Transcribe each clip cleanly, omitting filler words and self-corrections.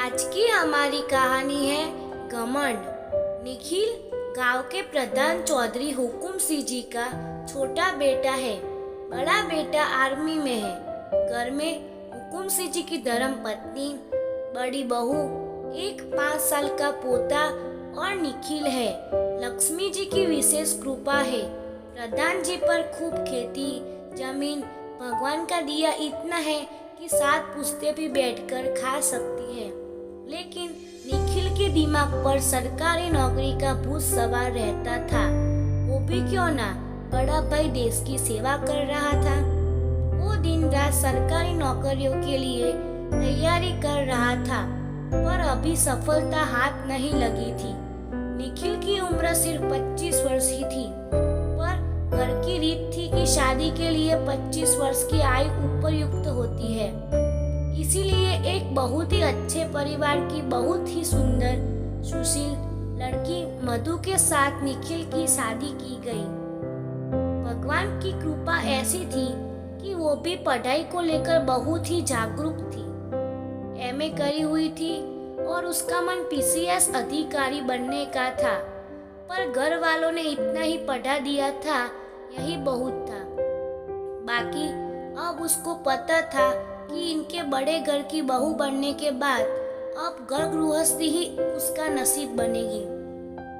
आज की हमारी कहानी है घमंड। निखिल गांव के प्रधान चौधरी हुकुम सिंह जी का छोटा बेटा है। बड़ा बेटा आर्मी में है। घर में हुकुम सिंह जी की धर्म पत्नी, बड़ी बहू, एक 5 साल का पोता और निखिल है। लक्ष्मी जी की विशेष कृपा है। प्रधान जी पर खूब खेती जमीन, भगवान का दिया इतना है कि 7 पुश्ते भी बैठकर खा सकती है। लेकिन निखिल के दिमाग पर सरकारी नौकरी का भूत सवार रहता था। वो भी क्यों ना, बड़ा भाई देश की सेवा कर रहा था। वो दिन रात सरकारी नौकरियों के लिए तैयारी कर रहा था, पर अभी सफलता हाथ नहीं लगी थी। निखिल की उम्र सिर्फ 25 वर्ष ही थी, पर घर की रीत थी कि शादी के लिए 25 वर्ष की आयु उपयुक्त होती है। इसीलिए एक बहुत ही अच्छे परिवार की बहुत ही सुंदर सुशील लड़की मधु के साथ निखिल की शादी की गई। भगवान की कृपा ऐसी थी कि वो भी पढ़ाई को लेकर बहुत ही जागरूक थी। एमए करी हुई थी और उसका मन पीसीएस अधिकारी बनने का था, पर घर वालों ने इतना ही पढ़ा दिया था, यही बहुत था। बाकी अब उसको पता था कि इनके बड़े घर की बहू बनने के बाद अब घर गृहस्थी ही उसका नसीब बनेगी।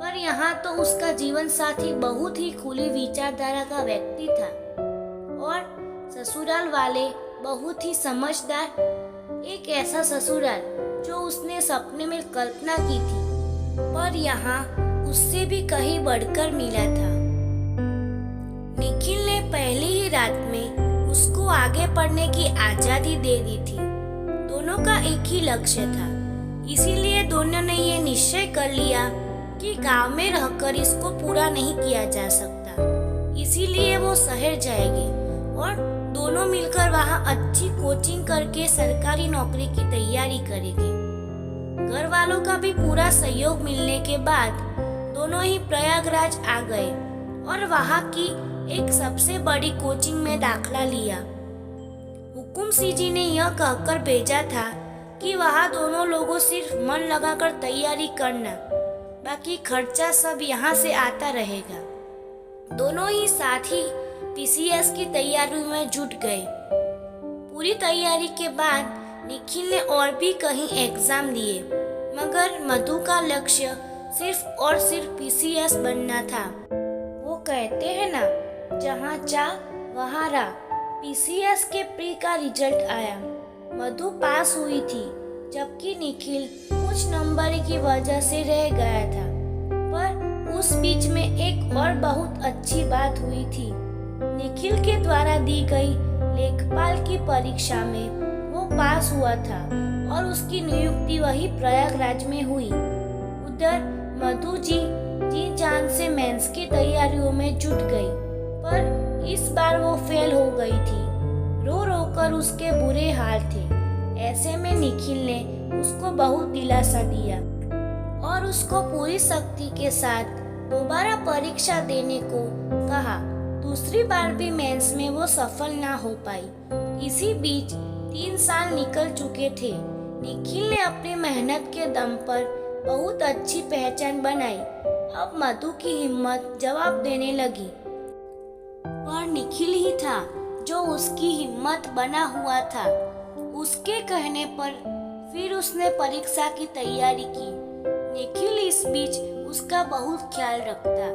पर यहाँ तो उसका जीवन साथी बहुत ही खुली विचारधारा का व्यक्ति था और ससुराल वाले बहुत ही समझदार। एक ऐसा ससुराल जो उसने सपने में कल्पना की थी, पर यहाँ उससे भी कहीं बढ़कर मिला था। निखिल ने पहली ही रात में उसको आगे पढ़ने की आजादी दे दी थी। दोनों का एक ही लक्ष्य था, इसीलिए दोनों ने ये निश्चय कर लिया कि गांव में रहकर इसको पूरा नहीं किया जा सकता। इसीलिए वो शहर जाएंगे और दोनों मिलकर वहाँ अच्छी कोचिंग करके सरकारी नौकरी की तैयारी करेंगे। घर वालों का भी पूरा सहयोग मिलने के बाद दोनों ही प्रयागराज आ गए और वहाँ की एक सबसे बड़ी कोचिंग में दाखला लिया। हुकुम सिंह जी ने यह कहकर भेजा था कि वहाँ दोनों लोगों सिर्फ मन लगाकर तैयारी करना, बाकी खर्चा सब यहाँ से आता रहेगा। दोनों ही साथी पीसीएस की तैयारी में जुट गए। पूरी तैयारी के बाद निखिल ने और भी कहीं एग्जाम दिए, मगर मधु का लक्ष्य सिर्फ और सिर्फ पीसीएस बनना था। वो कहते हैं ना, जहाँ जा वहाँ रा। पीसीएस के प्री का रिजल्ट आया। मधु पास हुई थी, जबकि निखिल कुछ नंबर की वजह से रह गया था। पर उस बीच में एक और बहुत अच्छी बात हुई थी। निखिल के द्वारा दी गई लेखपाल की परीक्षा में वो पास हुआ था और उसकी नियुक्ति वही प्रयागराज में हुई। उधर मधु जी जान से मेंस की तैयारियों में जुट गई, पर इस बार वो फेल हो गई थी। रो रो कर उसके बुरे हाल थे। ऐसे में निखिल ने उसको बहुत दिलासा दिया और उसको पूरी शक्ति के साथ दोबारा परीक्षा देने को कहा। दूसरी बार भी मेंस में वो सफल ना हो पाई। इसी बीच 3 साल निकल चुके थे। निखिल ने अपनी मेहनत के दम पर बहुत अच्छी पहचान बनाई। अब मधु की हिम्मत जवाब देने लगी, पर निखिल ही था जो उसकी हिम्मत बना हुआ था। उसके कहने पर फिर उसने परीक्षा की तैयारी की। निखिल इस बीच उसका बहुत ख्याल रखता।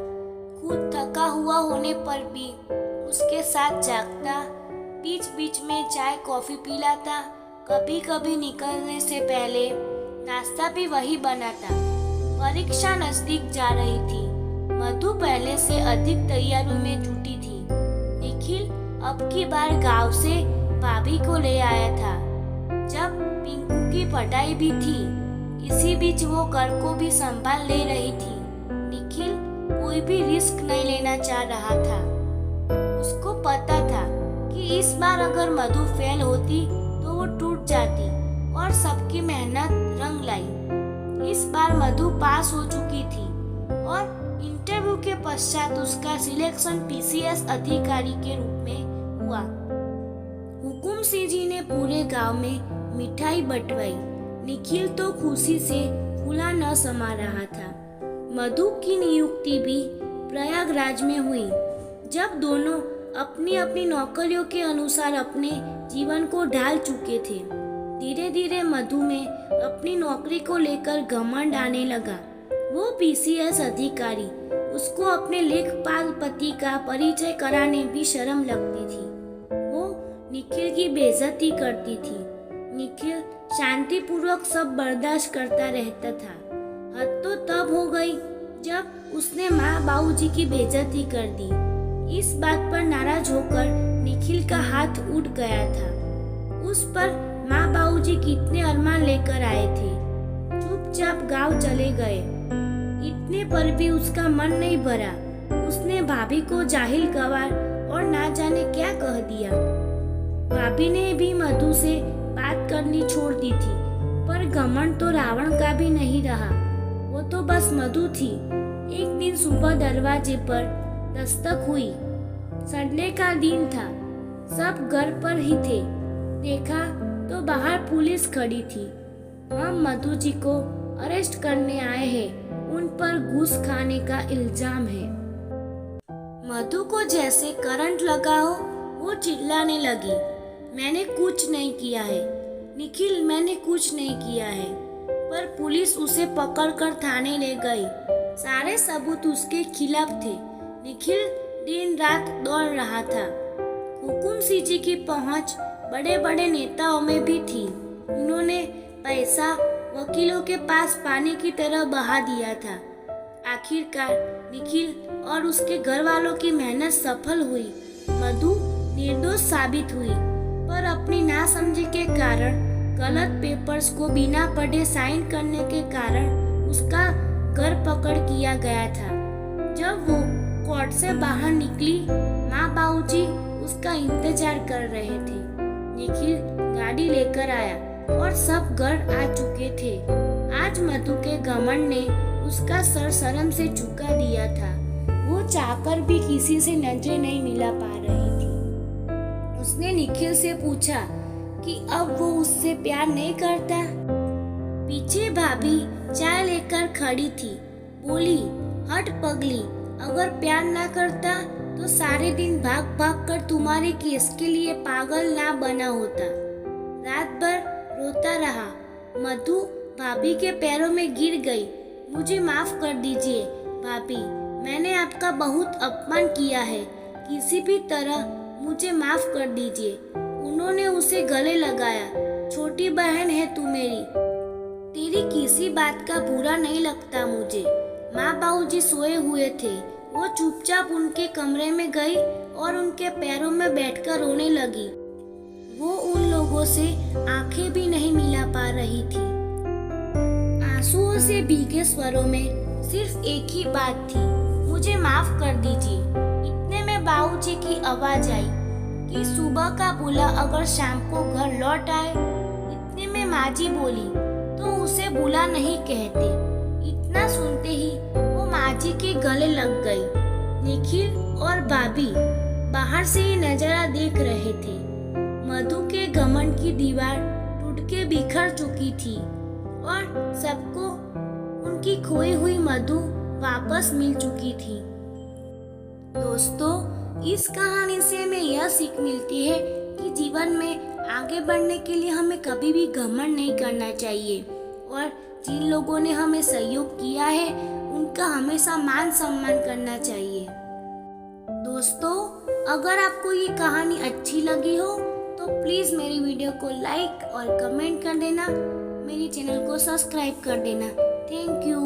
खुद थका हुआ होने पर भी उसके साथ जागता, बीच बीच में चाय कॉफी पिलाता। कभी कभी निकलने से पहले नाश्ता भी वही बनाता। परीक्षा नजदीक जा रही थी। मधु पहले से अधिक तैयारियों में जुटी थी। निखिल अब की बार गांव से भाभी को ले आया था, जब पिंकू की पढ़ाई भी थी। इसी बीच वो घर को भी संभाल ले रही थी। निखिल कोई भी रिस्क नहीं लेना चाह रहा था। उसको पता था कि इस बार अगर मधु फेल होती तो वो टूट जाती और सबकी मेहनत रंग लाई। इस बार मधु पास हो चुकी थी और इंटरव्यू के पश्चात उसका सिलेक्शन पीसीएस अधिकारी के रूप में हुआ। हुकुम सिंह जी ने पूरे गांव में मिठाई बंटवाई। निखिल तो खुशी से फूला न समा रहा था। मधु की नियुक्ति भी प्रयागराज में हुई। जब दोनों अपनी अपनी नौकरियों के अनुसार अपने जीवन को ढाल चुके थे, धीरे धीरे मधु में अपनी नौकरी को लेकर घमंड आने लगा। वो पीसीएस अधिकारी, उसको अपने लेखपाल पति का परिचय कराने भी शर्म लगती थी। वो निखिल की बेइज्जती करती थी। निखिल शांतिपूर्वक सब बर्दाश्त करता रहता था। हद तो तब हो गई जब उसने माँ बाबूजी की बेइज्जती कर दी। इस बात पर नाराज होकर निखिल का हाथ उठ गया था। उस पर माँ बाबूजी कितने अरमान लेकर आए थे, चुपचाप गांव चले गए। इतने पर भी उसका मन नहीं भरा। उसने भाभी को जाहिल गवार और ना जाने क्या कह दिया। भाभी ने भी मधु से बात करनी छोड़ दी थी, पर घमंड तो रावण का भी नहीं रहा। वो तो बस मधु थी। एक दिन सुबह दरवाजे पर दस्तक हुई। संडे का दिन था, सब घर पर ही थे। देखा तो बाहर पुलिस खड़ी थी। हम मधु जी को अरेस्ट करने आए हैं, उन पर घूस खाने का इल्जाम है। मधु को जैसे करंट लगा हो, वो चिल्लाने लगी, मैंने कुछ नहीं किया है निखिल, मैंने कुछ नहीं किया है। पर पुलिस उसे पकड़कर थाने ले गई। सारे सबूत उसके खिलाफ थे। निखिल दिन रात दौड़ रहा था। हुकुम सीजी की पहुंच बड़े बड़े नेताओं में भी थी। उन्होंने पैसा वकीलों के पास पानी की तरह बहा दिया था। आखिरकार निखिल और उसके घर वालों की मेहनत सफल हुई। मधु निर्दोष साबित हुई, पर अपनी नासमझी के कारण, गलत पेपर्स को बिना पढ़े साइन करने के कारण उसका घर पकड़ किया गया था। जब वो कोर्ट से बाहर निकली, माँ बाबूजी उसका इंतजार कर रहे थे। निखिल गाड़ी लेकर आया और सब घर आ चुके थे। आज मधु के घमंड ने उसका सर शर्म से झुका दिया था। वो चाहकर भी किसी से नजरें नहीं मिला पा रही थी। उसने निखिल से पूछा कि अब वो उससे प्यार नहीं करता। पीछे भाभी चाय लेकर खड़ी थी। बोली, हट पगली, अगर प्यार ना करता तो सारे दिन भाग भाग कर तुम्हारे केस के लिए पागल ना बना होता। रात भर रोता रहा। मधु भाभी के पैरों में गिर गई। मुझे माफ कर दीजिए भाभी, मैंने आपका बहुत अपमान किया है। किसी भी तरह मुझे माफ कर दीजिए। उन्होंने उसे गले लगाया। छोटी बहन है तू मेरी, तेरी किसी बात का बुरा नहीं लगता मुझे। माँ बाबूजी सोए हुए थे। वो चुपचाप उनके कमरे में गई और उनके पैरों में बैठकर रोने लगी। वो उन लोगों से आंखें भी नहीं मिला पा रही थी। आंसुओं से भीगे स्वरों में सिर्फ एक ही बात थी, मुझे माफ कर दीजिए। इतने में बाबूजी की आवाज आई कि सुबह का बुला अगर शाम को घर लौट आए। इतने में माँ जी बोली, तो उसे बुला नहीं कहते। इतना सुनते ही वो माँ जी के गले लग गई। निखिल और भाभी बाहर से ये नजारा देख रहे थे। मधु के घमंड की दीवार टूट के बिखर चुकी थी और सबको उनकी खोई हुई मधु वापस मिल चुकी थी। दोस्तों, इस कहानी से हमें यह सीख मिलती है कि जीवन में आगे बढ़ने के लिए हमें कभी भी घमंड नहीं करना चाहिए और जिन लोगों ने हमें सहयोग किया है उनका हमेशा मान सम्मान करना चाहिए। दोस्तों, अगर आपको ये कहानी अच्छी लगी हो तो प्लीज़ मेरी वीडियो को लाइक और कमेंट कर देना। मेरे चैनल को सब्सक्राइब कर देना। Thank you.